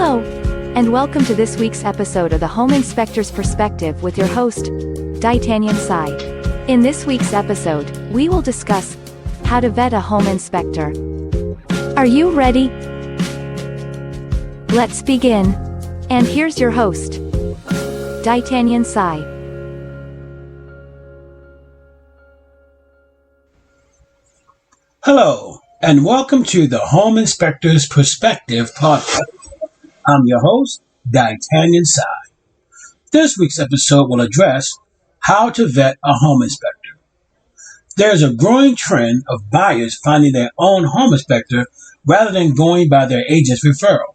Hello, and welcome to this week's episode of the Home Inspector's Perspective with your host, Daitanyan Sai. In this week's episode, we will discuss how to vet a home inspector. Are you ready? Let's begin. And here's your host, Daitanyan Sai. Hello, and welcome to the Home Inspector's Perspective podcast. I'm your host, Daitanyan Sai. This week's episode will address how to vet a home inspector. There's a growing trend of buyers finding their own home inspector rather than going by their agent's referral.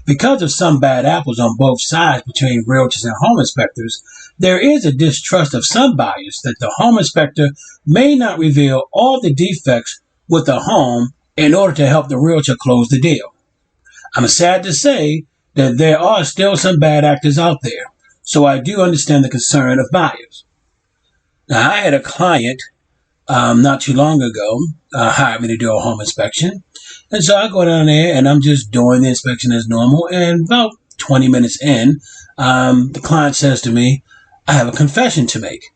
Because of some bad apples on both sides between realtors and home inspectors, there is a distrust of some buyers that the home inspector may not reveal all the defects with the home in order to help the realtor close the deal. I'm sad to say that there are still some bad actors out there, so I do understand the concern of buyers. Now, I had a client not too long ago hired me to do a home inspection, and so I go down there and I'm just doing the inspection as normal, and about 20 minutes in, the client says to me, "I have a confession to make."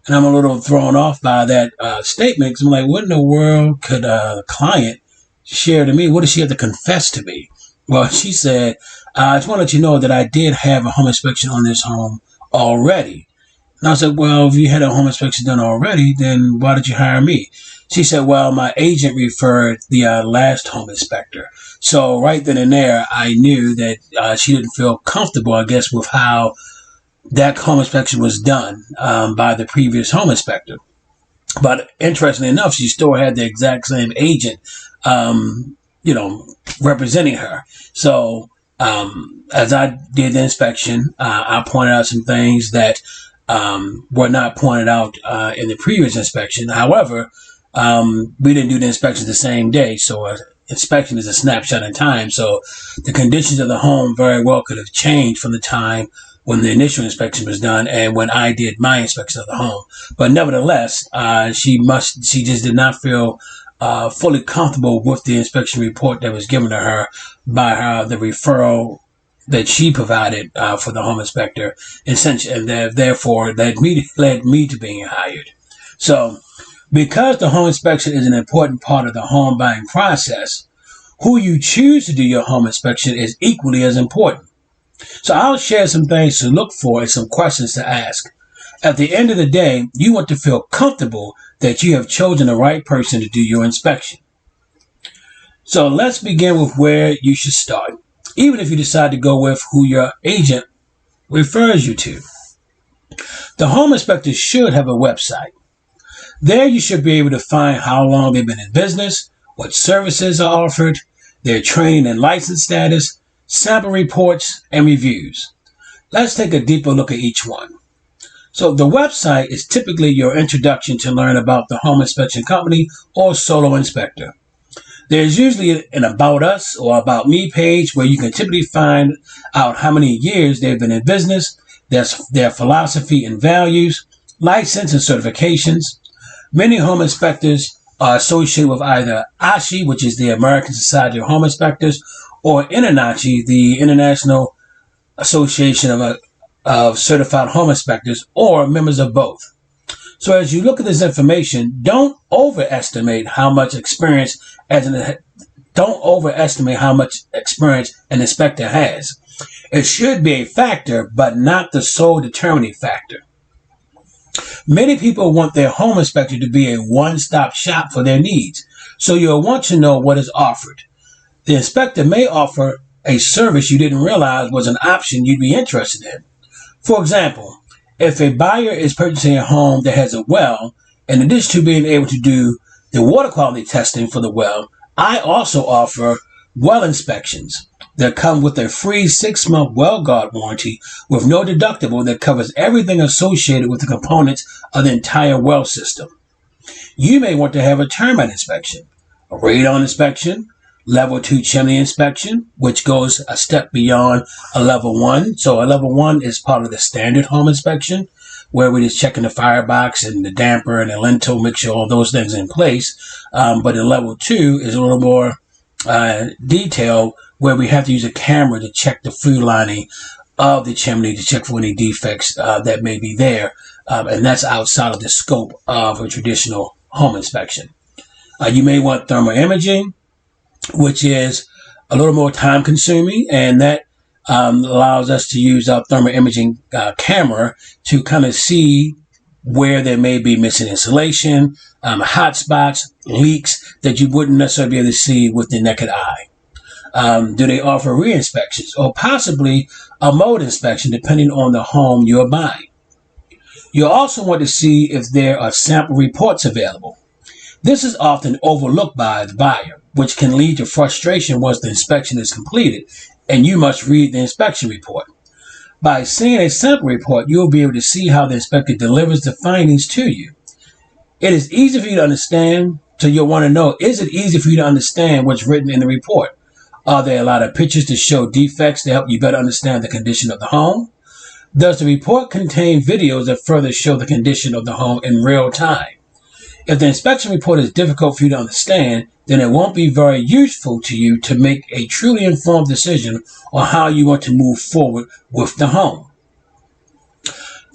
And I'm a little thrown off by that statement, because I'm like, what in the world could a client share to me? What does she have to confess to me? Well, she said, I just want to let you know that I did have a home inspection on this home already. And I said, well, if you had a home inspection done already, then why did you hire me? She said, well, my agent referred the last home inspector. So right then and there, I knew that she didn't feel comfortable, I guess, with how that home inspection was done by the previous home inspector. But interestingly enough, she still had the exact same agent, representing her. So as I did the inspection, I pointed out some things that were not pointed out in the previous inspection. However, we didn't do the inspection the same day, so an inspection is a snapshot in time. So the conditions of the home very well could have changed from the time when the initial inspection was done and when I did my inspection of the home. But nevertheless, she just did not feel fully comfortable with the inspection report that was given to her by the referral that she provided for the home inspector, and therefore led me to being hired. So, because the home inspection is an important part of the home buying process, who you choose to do your home inspection is equally as important. So I'll share some things to look for and some questions to ask. At the end of the day, you want to feel comfortable that you have chosen the right person to do your inspection. So let's begin with where you should start, even if you decide to go with who your agent refers you to. The home inspector should have a website. There you should be able to find how long they've been in business, what services are offered, their training and license status, sample reports, and reviews. Let's take a deeper look at each one. So the website is typically your introduction to learn about the home inspection company or solo inspector. There's usually an About Us or About Me page where you can typically find out how many years they've been in business, their philosophy and values, license and certifications. Many home inspectors are associated with either ASHI, which is the American Society of Home Inspectors, or INNACHI, the International Association of Certified Home Inspectors, or members of both. So as you look at this information, don't overestimate how much experience an inspector has. It should be a factor, but not the sole determining factor. Many people want their home inspector to be a one-stop shop for their needs, so you'll want to know what is offered. The inspector may offer a service you didn't realize was an option you'd be interested in. For example, if a buyer is purchasing a home that has a well, in addition to being able to do the water quality testing for the well, I also offer well inspections that come with a free 6-month well guard warranty with no deductible that covers everything associated with the components of the entire well system. You may want to have a termite inspection, a radon inspection, Level 2 chimney inspection, which goes a step beyond a Level 1. So a Level 1 is part of the standard home inspection, where we're just checking the firebox and the damper and the lintel, make sure all those things in place. But the Level 2 is a little more detailed, where we have to use a camera to check the flue lining of the chimney to check for any defects that may be there. And that's outside of the scope of a traditional home inspection. You may want thermal imaging, which is a little more time consuming, and that allows us to use our thermal imaging camera to kind of see where there may be missing insulation, hot spots, leaks that you wouldn't necessarily be able to see with the naked eye. Do they offer re-inspections or possibly a mold inspection depending on the home you're buying? You'll also want to see if there are sample reports available. This is often overlooked by the buyer, which can lead to frustration once the inspection is completed and you must read the inspection report. By seeing a sample report, you'll be able to see how the inspector delivers the findings to you. It is easy for you to understand, so you'll want to know, is it easy for you to understand what's written in the report? Are there a lot of pictures to show defects to help you better understand the condition of the home? Does the report contain videos that further show the condition of the home in real time? If the inspection report is difficult for you to understand, then it won't be very useful to you to make a truly informed decision on how you want to move forward with the home.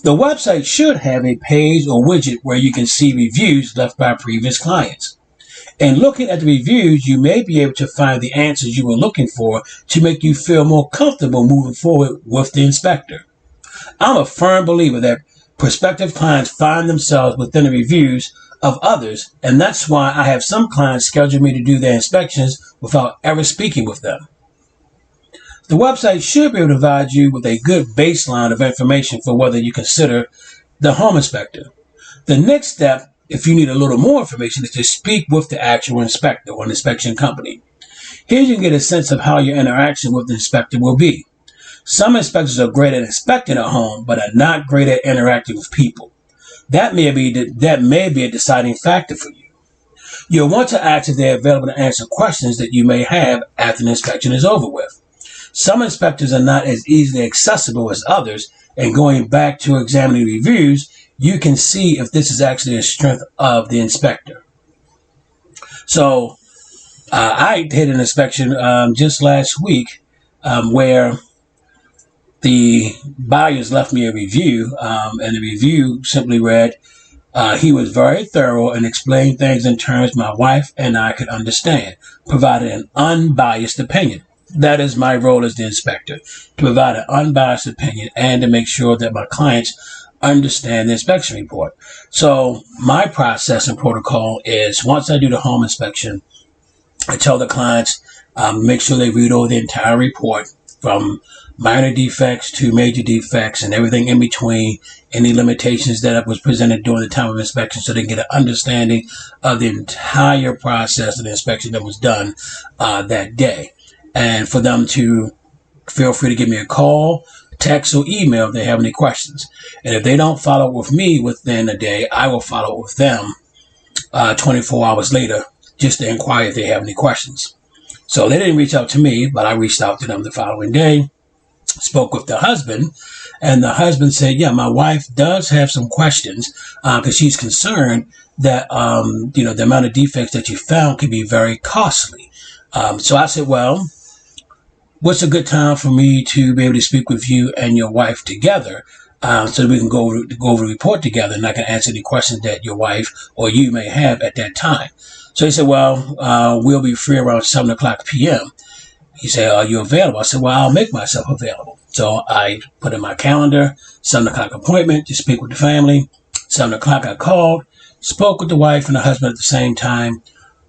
The website should have a page or widget where you can see reviews left by previous clients. In looking at the reviews, you may be able to find the answers you were looking for to make you feel more comfortable moving forward with the inspector. I'm a firm believer that prospective clients find themselves within the reviews of others, and that's why I have some clients schedule me to do their inspections without ever speaking with them. The website should be able to provide you with a good baseline of information for whether you consider the home inspector. The next step, if you need a little more information, is to speak with the actual inspector or an inspection company. Here you can get a sense of how your interaction with the inspector will be. Some inspectors are great at inspecting a home, but are not great at interacting with people. That may be a deciding factor for you. You'll want to ask if they're available to answer questions that you may have after the inspection is over with. Some inspectors are not as easily accessible as others, and going back to examining reviews, you can see if this is actually a strength of the inspector. So I did an inspection just last week where the buyers left me a review, and the review simply read, he was very thorough and explained things in terms my wife and I could understand, provided an unbiased opinion. That is my role as the inspector, to provide an unbiased opinion and to make sure that my clients understand the inspection report. So my process and protocol is, once I do the home inspection, I tell the clients, make sure they read over the entire report from minor defects to major defects and everything in between, any limitations that was presented during the time of inspection, so they get an understanding of the entire process of the inspection that was done that day. And for them to feel free to give me a call, text, or email if they have any questions. And if they don't follow up with me within a day, I will follow up with them 24 hours later just to inquire if they have any questions. So they didn't reach out to me, but I reached out to them the following day, spoke with the husband, and the husband said, yeah, my wife does have some questions because she's concerned that, the amount of defects that you found could be very costly. So I said, well, what's a good time for me to be able to speak with you and your wife together so that we can go over the report together and I can answer any questions that your wife or you may have at that time. So he said, well, we'll be free around 7 o'clock p.m. He said, are you available? I said, well, I'll make myself available. So I put in my calendar, 7 o'clock appointment to speak with the family. 7 o'clock I called, spoke with the wife and the husband at the same time,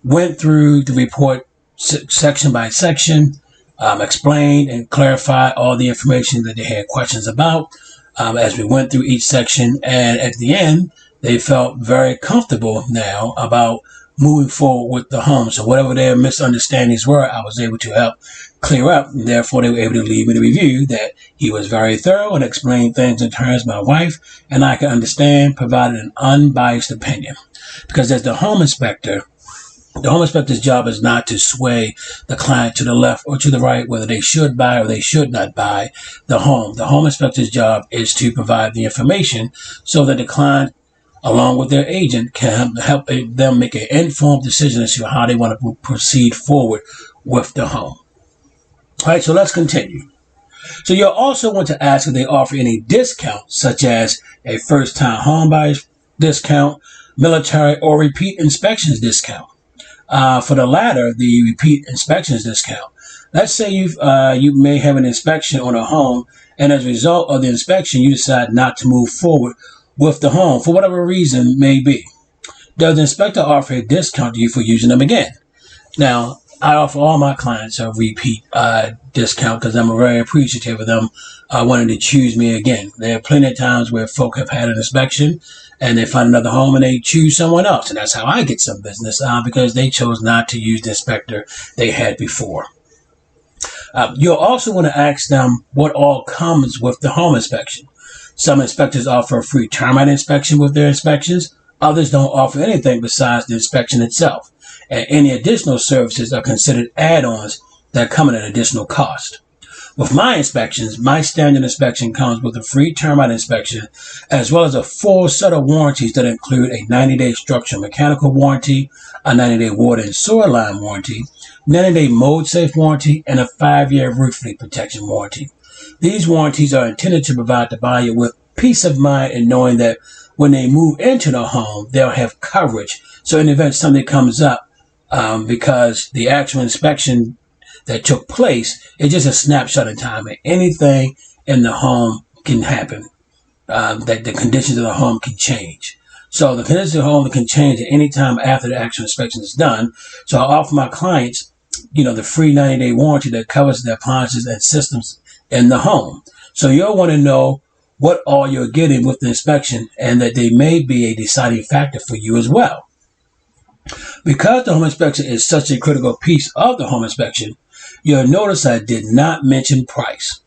went through the report section by section, explained and clarified all the information that they had questions about as we went through each section. And at the end, they felt very comfortable now about moving forward with the home. So whatever their misunderstandings were, I was able to help clear up. And therefore, they were able to leave me the review that he was very thorough and explained things in terms of my wife and I could understand, provided an unbiased opinion. Because as the home inspector's job is not to sway the client to the left or to the right, whether they should buy or they should not buy the home. The home inspector's job is to provide the information so that the client, along with their agent, can help them make an informed decision as to how they want to proceed forward with the home. All right, so let's continue. So you'll also want to ask if they offer any discounts, such as a first-time homebuyers discount, military, or repeat inspections discount. For the latter, the repeat inspections discount. Let's say you may have an inspection on a home, and as a result of the inspection, you decide not to move forward with the home for whatever reason may be. Does the inspector offer a discount to you for using them again? Now, I offer all my clients a repeat discount because I'm very appreciative of them wanting to choose me again. There are plenty of times where folk have had an inspection and they find another home and they choose someone else. And that's how I get some business because they chose not to use the inspector they had before. You'll also want to ask them what all comes with the home inspection. Some inspectors offer a free termite inspection with their inspections. Others don't offer anything besides the inspection itself. And any additional services are considered add-ons that come at an additional cost. With my inspections, my standard inspection comes with a free termite inspection, as well as a full set of warranties that include a 90-day structural mechanical warranty, a 90-day water and sewer line warranty, 90-day mold safe warranty, and a 5-year roof leak protection warranty. These warranties are intended to provide the buyer with peace of mind in knowing that when they move into the home, they'll have coverage. So in the event something comes up, because the actual inspection that took place is just a snapshot in time, and anything in the home can happen, that the conditions of the home can change. So the conditions of the home can change at any time after the actual inspection is done. So I offer my clients, the free 90-day warranty that covers the appliances and systems in the home. So you'll want to know what all you're getting with the inspection and that they may be a deciding factor for you as well. Because the home inspection is such a critical piece of the home inspection, you'll notice I did not mention price.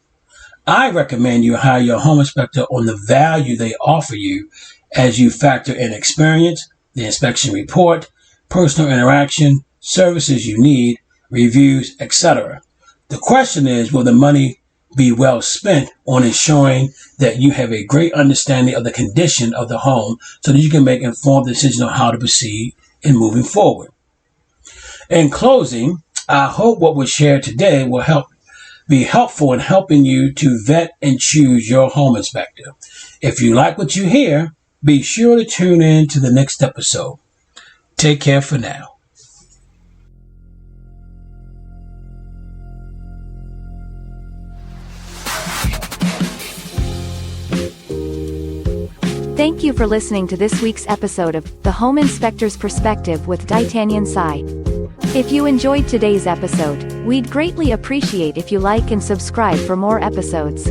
I recommend you hire your home inspector on the value they offer you as you factor in experience, the inspection report, personal interaction, services you need, reviews, etc. The question is, will the money be well spent on ensuring that you have a great understanding of the condition of the home so that you can make informed decisions on how to proceed in moving forward. In closing, I hope what was shared today will be helpful in helping you to vet and choose your home inspector. If you like what you hear, be sure to tune in to the next episode. Take care for now. Thank you for listening to this week's episode of The Home Inspector's Perspective with D'Artagnan Sai. If you enjoyed today's episode, we'd greatly appreciate if you like and subscribe for more episodes.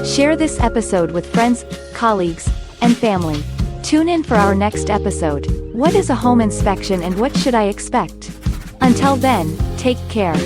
Share this episode with friends, colleagues, and family. Tune in for our next episode. What is a home inspection and what should I expect? Until then, take care.